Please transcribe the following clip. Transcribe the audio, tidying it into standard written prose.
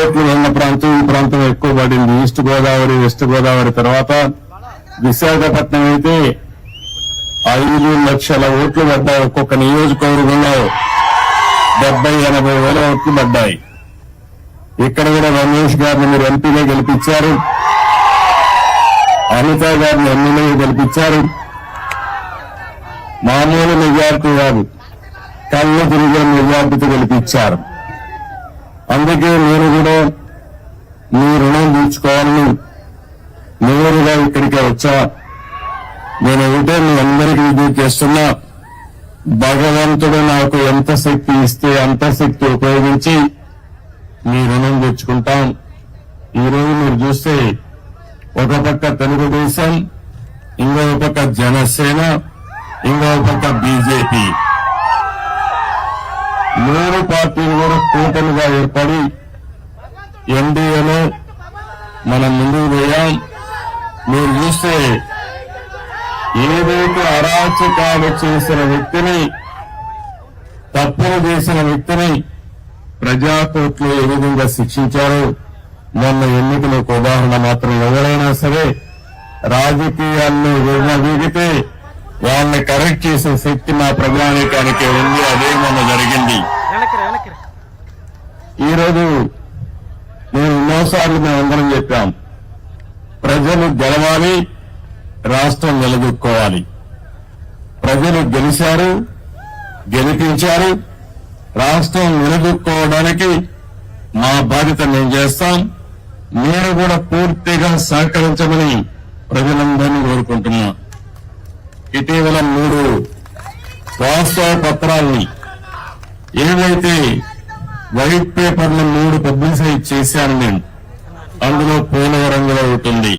ఓట్లు ఉన్న ప్రాంతం ఈ ప్రాంతం ఎక్కువ పడింది. ఈస్ట్ గోదావరి, వెస్ట్ గోదావరి తర్వాత విశాఖపట్నం అయితే 5 లక్షల ఓట్లు పడ్డాయి. ఒక్కొక్క నియోజకవర్గంలో 70-80 వేల ఓట్లు పడ్డాయి. ఇక్కడ కూడా రమేష్ గారిని మీరు ఎంపీగా గెలిపించారు, అనిత గారిని ఎమ్మెల్యేగా గెలిపించారు. మామూలు మెజార్టీ కాదు, కళ్ళు తిరిగే మెజార్టీతో గెలిపించారు. అందుకే నేను కూడా మీ రుణం తీర్చుకోవాలని నేరుగా ఇక్కడికే వచ్చా. నేను ఒకటే మీ అందరికీ విజ్ఞప్తి చేస్తున్నా, భగవంతుడు నాకు ఎంత శక్తి ఇస్తే అంత శక్తి ఉపయోగించి మీ రుణం తెచ్చుకుంటాం. ఈరోజు మీరు చూస్తే ఒక పక్క తెలుగుదేశం, ఇంకో పక్క జనసేన, ఇంకో పక్క బీజేపీ, 3 పార్టీలు కూడా కూటమిగా ఏర్పడి ఎన్డీఏలో మనం ముందుకు పోయాం. మీరు చూస్తే ఏదైతే అరాచకాలు చేసిన వ్యక్తిని, తప్పులు చేసిన వ్యక్తిని ప్రజాకోర్టులో ఏ విధంగా శిక్షించారో మొన్న ఎన్నికలకు ఉదాహరణ మాత్రం. ఎవరైనా సరే రాజకీయాల్లో విర్రవీగితే వాళ్ళని కరెక్ట్ చేసే శక్తి మా ప్రజానీకానికి ఉంది. అదే మొన్న జరిగింది. ఈరోజు నేను ఎన్నోసార్లు మేమందరం చెప్పాం, ప్రజలు గెలవాలి, రాష్ట్రం నిలదొక్కోవాలి. ప్రజలు గెలిచారు, గెలిపించారు. రాష్ట్రం నిలదొక్కోవడానికి మా బాధ్యత మేము చేస్తాం. మీరు కూడా పూర్తిగా సహకరించమని ప్రజలందరినీ కోరుకుంటున్నా. ఇటీవల 3 వాస్తవ పత్రాల్ని, ఏవైతే వైట్ పేపర్లు 3 పబ్లిసైజ్ చేశాను నేను, అందులో పోలీసు